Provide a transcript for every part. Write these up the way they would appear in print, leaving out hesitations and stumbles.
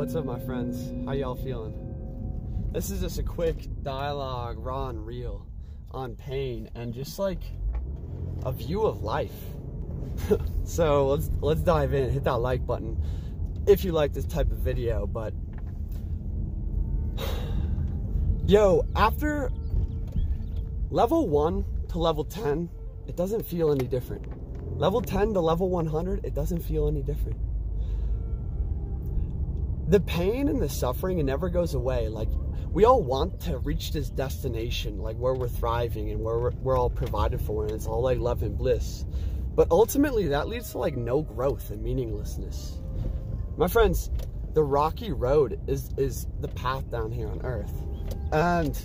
What's up, my friends? How y'all feeling? This is just a quick dialogue, raw and real, on pain and just like a view of life. So let's dive in. Hit that like button if you like this type of video. But yo, after level 1 to level 10, it doesn't feel any different. Level 10 to level 100, it doesn't feel any different. The pain and the suffering, it never goes away. Like, we all want to reach this destination, like where we're thriving and where we're all provided for, and it's all like love and bliss. But ultimately, that leads to like no growth and meaninglessness. My friends, the rocky road is the path down here on Earth. And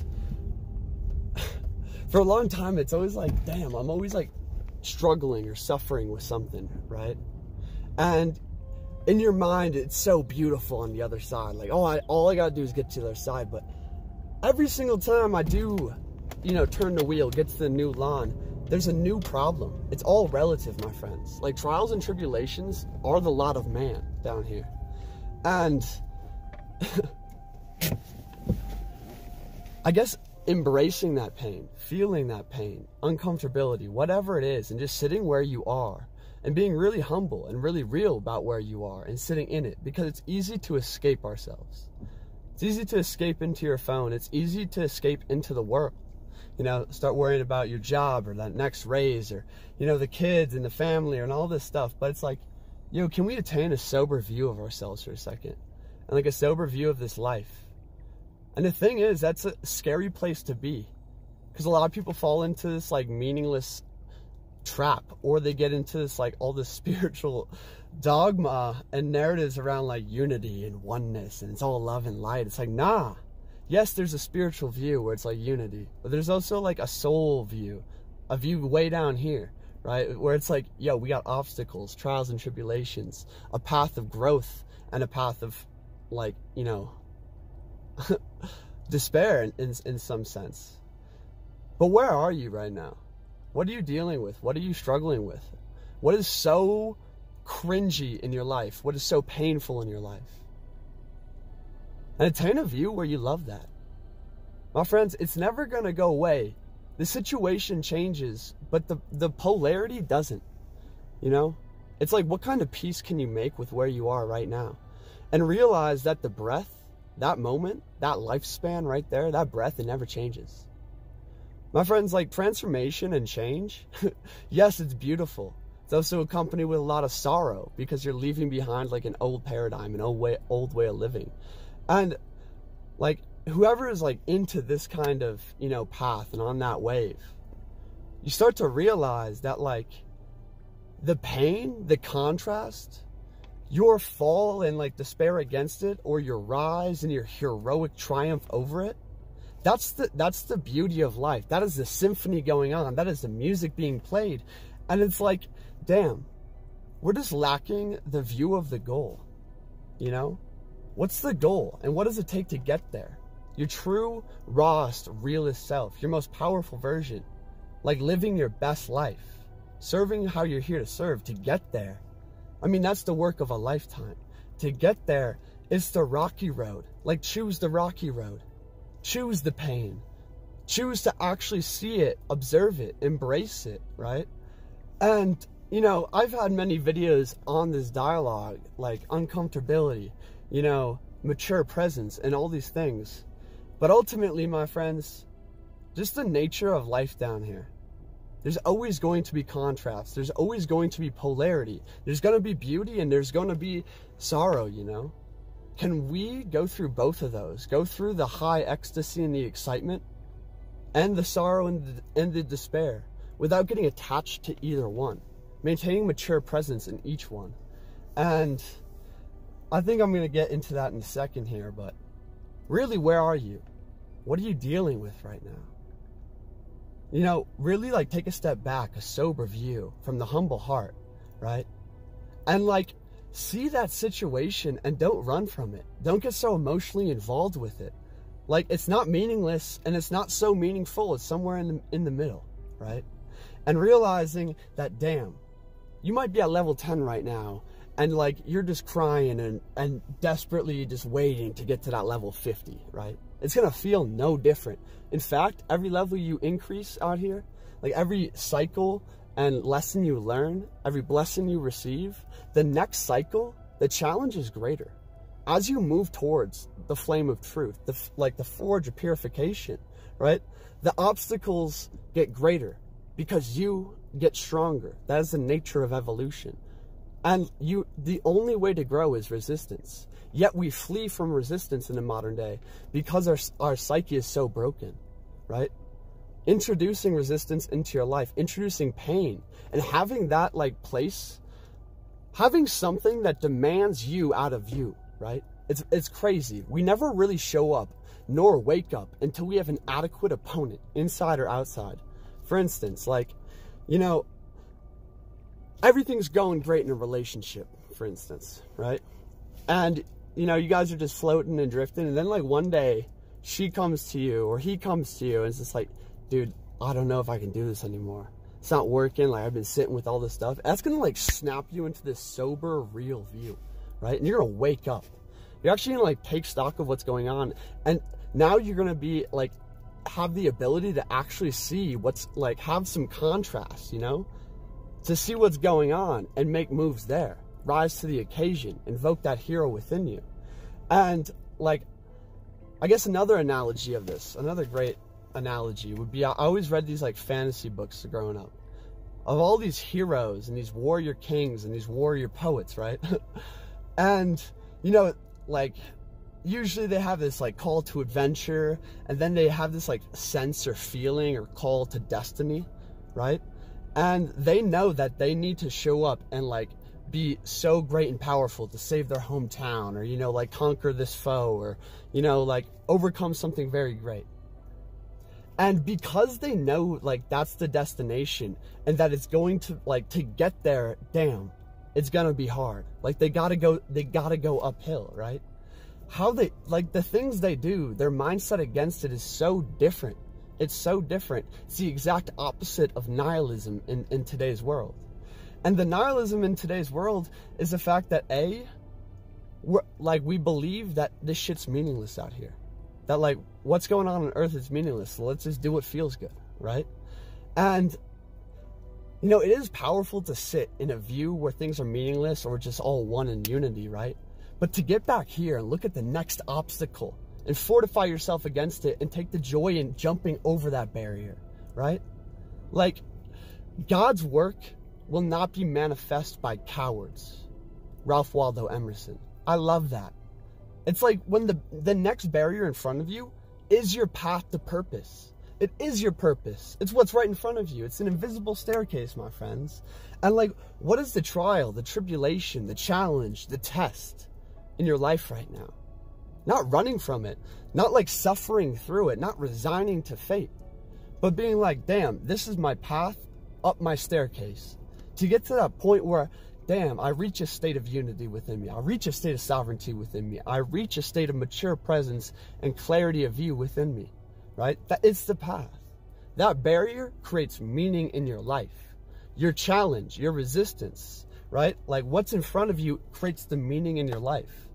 for a long time, it's always like, damn, I'm always like struggling or suffering with something, right? And in your mind, it's so beautiful on the other side. Like, oh, all I gotta do is get to the other side. But every single time I do, turn the wheel, get to the new lawn, there's a new problem. It's all relative, my friends. Like, trials and tribulations are the lot of man down here. And I guess embracing that pain, feeling that pain, uncomfortability, whatever it is, and just sitting where you are, and being really humble and really real about where you are and sitting in it, because it's easy to escape ourselves. It's easy to escape into your phone. It's easy to escape into the world. Start worrying about your job or that next raise or, the kids and the family and all this stuff. But it's like, can we attain a sober view of ourselves for a second? And like a sober view of this life? And the thing is, that's a scary place to be, because a lot of people fall into this like meaningless trap, or they get into this like all this spiritual dogma and narratives around like unity and oneness, and it's all love and light. It's like, nah. Yes, there's a spiritual view where it's like unity, but there's also like a soul view, a view way down here, right? Where it's like, yo, we got obstacles, trials and tribulations, a path of growth and a path of like, despair in some sense. But where are you right now? What are you dealing with? What are you struggling with? What is so cringy in your life? What is so painful in your life? And attain a view where you love that. My friends, it's never going to go away. The situation changes, but the polarity doesn't. It's like, what kind of peace can you make with where you are right now? And realize that the breath, that moment, that lifespan right there, that breath, it never changes. My friends, like, transformation and change, yes, it's beautiful. It's also accompanied with a lot of sorrow, because you're leaving behind like an old paradigm, an old way of living. And like, whoever is like into this kind of, path and on that wave, you start to realize that like the pain, the contrast, your fall and like despair against it, or your rise and your heroic triumph over it, that's the beauty of life. That is the symphony going on. That is the music being played. And it's like, damn, we're just lacking the view of the goal. What's the goal? And what does it take to get there? Your true, rawest, realest self. Your most powerful version. Like living your best life. Serving how you're here to serve. To get there, I mean, that's the work of a lifetime. To get there, it's the rocky road. Like, choose the rocky road. Choose the pain. Choose to actually see it, observe it, embrace it, right? And, I've had many videos on this dialogue, like uncomfortability, mature presence, and all these things. But ultimately, my friends, just the nature of life down here. There's always going to be contrast. There's always going to be polarity. There's going to be beauty and there's going to be sorrow, Can we go through both of those? Go through the high ecstasy and the excitement, and the sorrow and the despair, without getting attached to either one, maintaining mature presence in each one. And I think I'm going to get into that in a second here, but really, where are you? What are you dealing with right now? Really like take a step back, a sober view from the humble heart, right? And like, see that situation and don't run from it. Don't get so emotionally involved with it. Like, it's not meaningless and it's not so meaningful. It's somewhere in the middle, right? And realizing that, damn, you might be at level 10 right now and like you're just crying and desperately just waiting to get to that level 50, right? It's gonna feel no different. In fact, every level you increase out here, like every cycle and lesson you learn, every blessing you receive, the next cycle, the challenge is greater. As you move towards the flame of truth, like the forge of purification, right? The obstacles get greater because you get stronger. That is the nature of evolution. And the only way to grow is resistance. Yet we flee from resistance in the modern day because our psyche is so broken, right? Introducing resistance into your life, introducing pain, and having that like place, having something that demands you out of you, right? It's crazy. We never really show up nor wake up until we have an adequate opponent, inside or outside. For instance, like, you know, everything's going great in a relationship, for instance, right? And, you know, you guys are just floating and drifting, and then like one day she comes to you or he comes to you and it's just like, dude, I don't know if I can do this anymore. It's not working. Like, I've been sitting with all this stuff. That's going to like snap you into this sober, real view, right? And you're going to wake up. You're actually going to like take stock of what's going on. And now you're going to be like, have the ability to actually see what's like, have some contrast, you know, to see what's going on and make moves there. Rise to the occasion, invoke that hero within you. And like, I guess another analogy of this, another great analogy would be, I always read these like fantasy books growing up of all these heroes and these warrior kings and these warrior poets, right? And, you know, like, usually they have this like call to adventure, and then they have this like sense or feeling or call to destiny, right? And they know that they need to show up and like be so great and powerful to save their hometown, or, you know, like conquer this foe, or, you know, like overcome something very great. And because they know like that's the destination and that it's going to like, to get there, damn, it's gonna be hard. Like they gotta go uphill, right? How they, like the things they do, their mindset against it is so different. It's so different. It's the exact opposite of nihilism in today's world. And the nihilism in today's world is the fact that we believe that this shit's meaningless out here. That like, what's going on earth is meaningless. So let's just do what feels good, right? And, you know, it is powerful to sit in a view where things are meaningless or just all one in unity, right? But to get back here and look at the next obstacle and fortify yourself against it and take the joy in jumping over that barrier, right? Like, God's work will not be manifest by cowards. Ralph Waldo Emerson. I love that. It's like when the next barrier in front of you is your path to purpose. It is your purpose. It's what's right in front of you. It's an invisible staircase, my friends. And like, what is the trial, the tribulation, the challenge, the test in your life right now? Not running from it, not like suffering through it, not resigning to fate, but being like, damn, this is my path up my staircase to get to that point where, damn, I reach a state of unity within me. I reach a state of sovereignty within me. I reach a state of mature presence and clarity of view within me, right? That it's the path. That barrier creates meaning in your life. Your challenge, your resistance, right? Like what's in front of you creates the meaning in your life.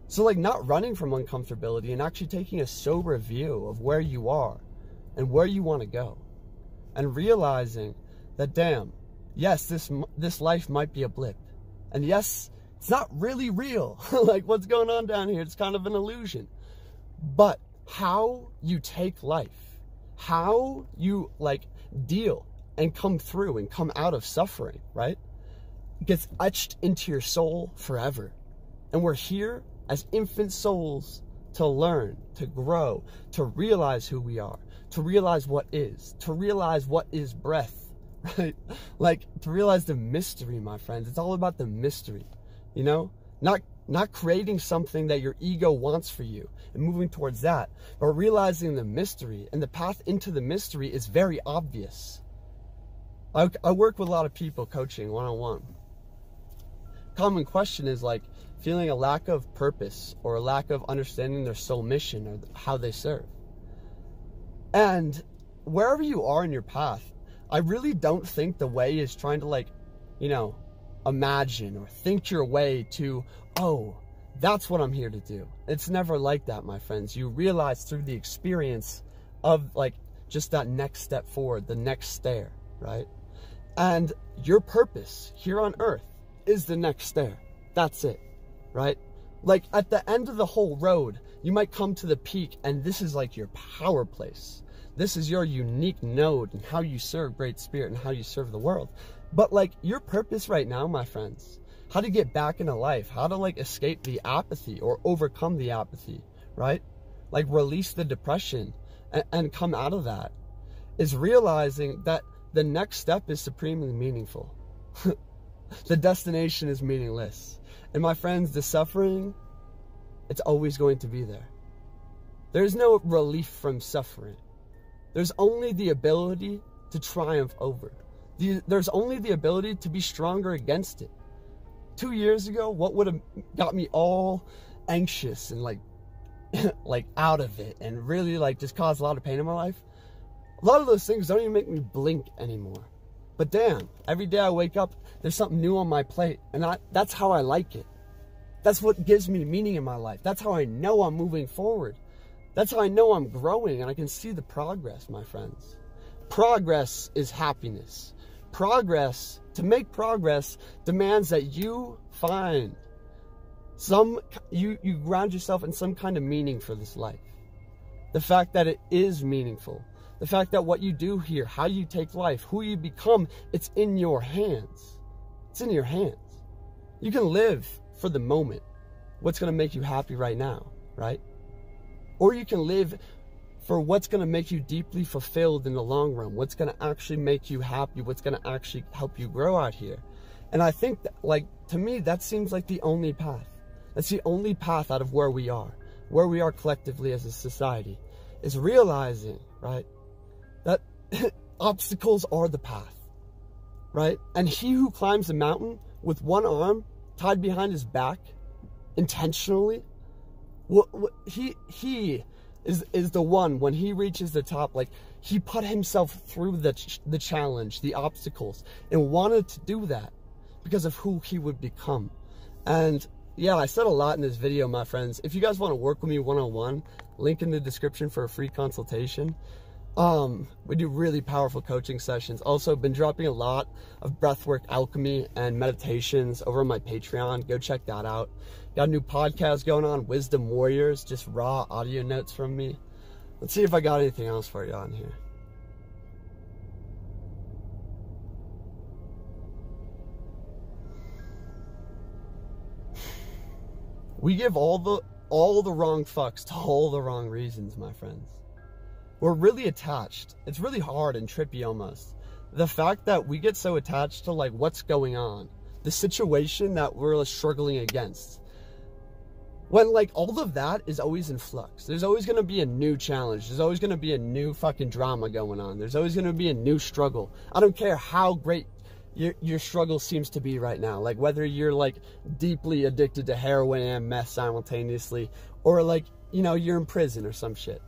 So like not running from uncomfortability and actually taking a sober view of where you are and where you want to go. And realizing that, damn, yes, this life might be a blip. And yes, it's not really real. Like what's going on down here, it's kind of an illusion. But how you take life, how you like deal and come through and come out of suffering, right? Gets etched into your soul forever. And we're here as infant souls to learn, to grow, to realize who we are, to realize what is breath, right? Like to realize the mystery, my friends. It's all about the mystery, you know? Not creating something that your ego wants for you and moving towards that, but realizing the mystery. And the path into the mystery is very obvious. I work with a lot of people coaching one-on-one. Common question is like feeling a lack of purpose or a lack of understanding their soul mission or how they serve. And wherever you are in your path, I really don't think the way is trying to like, you know, imagine or think your way to, oh, that's what I'm here to do. It's never like that, my friends. You realize through the experience of like just that next step forward, the next stair, right? And your purpose here on earth is the next stair. That's it, right? Like at the end of the whole road, you might come to the peak and this is like your power place. This is your unique node and how you serve Great Spirit and how you serve the world. But like your purpose right now, my friends, how to get back into life, how to like escape the apathy or overcome the apathy, right? Like release the depression and come out of that, is realizing that the next step is supremely meaningful. The destination is meaningless. And my friends, the suffering, it's always going to be there. There's no relief from suffering. There's only the ability to triumph over. There's only the ability to be stronger against it. 2 years ago, what would have got me all anxious and like out of it and really like just caused a lot of pain in my life? A lot of those things don't even make me blink anymore. But damn, every day I wake up, there's something new on my plate, and that's how I like it. That's what gives me meaning in my life. That's how I know I'm moving forward. That's how I know I'm growing, and I can see the progress, my friends. Progress is happiness. Progress, to make progress, demands that you find you ground yourself in some kind of meaning for this life. The fact that it is meaningful. The fact that what you do here, how you take life, who you become, it's in your hands. It's in your hands. You can live for the moment, what's going to make you happy right now, right? Or you can live for what's going to make you deeply fulfilled in the long run, what's going to actually make you happy, what's going to actually help you grow out here. And I think that, like, to me, that seems like the only path. That's the only path out of where we are collectively as a society, is realizing, right, that obstacles are the path, right? And he who climbs a mountain with one arm tied behind his back intentionally, he is the one, when he reaches the top, like he put himself through the challenge, the obstacles, and wanted to do that because of who he would become. And yeah, I said a lot in this video, my friends. If you guys want to work with me one-on-one, link in the description for a free consultation. We do really powerful coaching sessions. Also, been dropping a lot of breathwork, alchemy, and meditations over on my Patreon. Go check that out. Got a new podcast going on, Wisdom Warriors, just raw audio notes from me. Let's see if I got anything else for you on here. We give all the wrong fucks to all the wrong reasons, my friends. We're really attached. It's really hard and trippy almost. The fact that we get so attached to like what's going on, the situation that we're struggling against. When like all of that is always in flux. There's always going to be a new challenge. There's always going to be a new fucking drama going on. There's always going to be a new struggle. I don't care how great your struggle seems to be right now. Like whether you're like deeply addicted to heroin and meth simultaneously, or like, you know, you're in prison or some shit.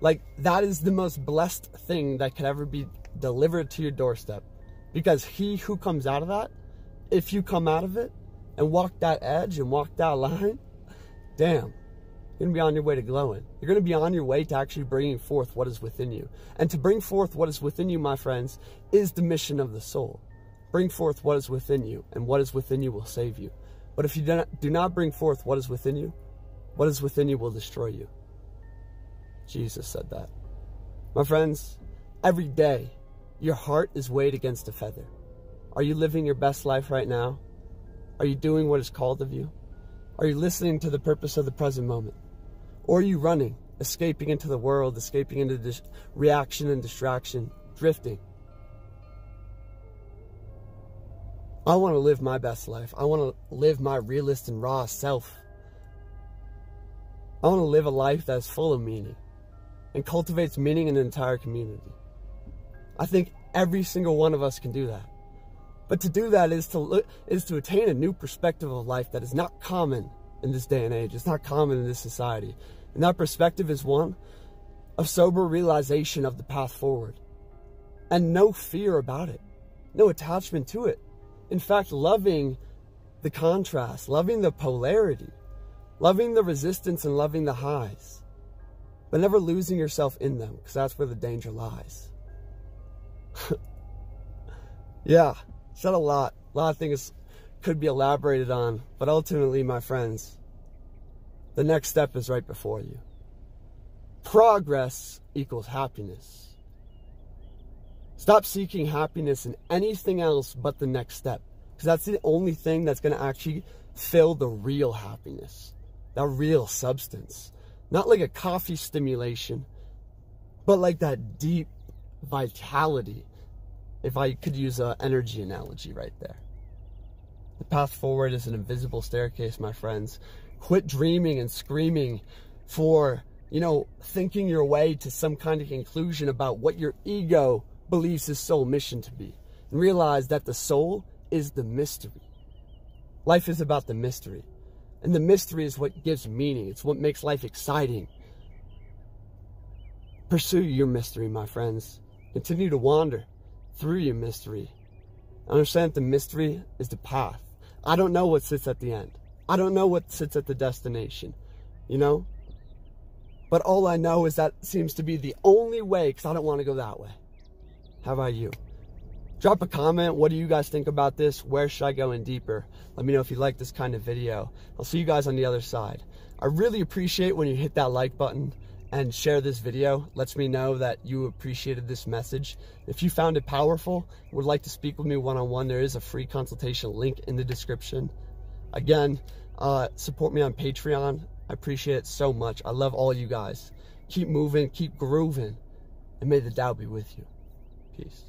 Like that is the most blessed thing that could ever be delivered to your doorstep. Because he who comes out of that, if you come out of it and walk that edge and walk that line, damn, you're going to be on your way to glowing. You're going to be on your way to actually bringing forth what is within you. And to bring forth what is within you, my friends, is the mission of the soul. Bring forth what is within you, and what is within you will save you. But if you do not bring forth what is within you will destroy you. Jesus said that. My friends, every day, your heart is weighed against a feather. Are you living your best life right now? Are you doing what is called of you? Are you listening to the purpose of the present moment? Or are you running, escaping into the world, escaping into this reaction and distraction, drifting? I want to live my best life. I want to live my realist and raw self. I want to live a life that is full of meaning and cultivates meaning in an entire community. I think every single one of us can do that. But to do that is to attain a new perspective of life that is not common in this day and age. It's not common in this society. And that perspective is one of sober realization of the path forward. And no fear about it. No attachment to it. In fact, loving the contrast, loving the polarity, loving the resistance and loving the highs, but never losing yourself in them, because that's where the danger lies. Yeah, said a lot. A lot of things could be elaborated on, but ultimately, my friends, the next step is right before you. Progress equals happiness. Stop seeking happiness in anything else but the next step, because that's the only thing that's going to actually fill the real happiness, that real substance. Not like a coffee stimulation, but like that deep vitality, if I could use an energy analogy right there. The path forward is an invisible staircase, my friends. Quit dreaming and screaming for, thinking your way to some kind of conclusion about what your ego believes his soul mission to be. And realize that the soul is the mystery. Life is about the mystery. And the mystery is what gives meaning. It's what makes life exciting. Pursue your mystery, my friends. Continue to wander through your mystery. Understand that the mystery is the path. I don't know what sits at the end. I don't know what sits at the destination, But all I know is that seems to be the only way, because I don't want to go that way. How about you? Drop a comment. What do you guys think about this? Where should I go in deeper? Let me know if you like this kind of video. I'll see you guys on the other side. I really appreciate when you hit that like button and share this video. Lets me know that you appreciated this message. If you found it powerful, would like to speak with me one-on-one, there is a free consultation link in the description. Again, support me on Patreon. I appreciate it so much. I love all you guys. Keep moving, keep grooving, and may the Tao be with you. Peace.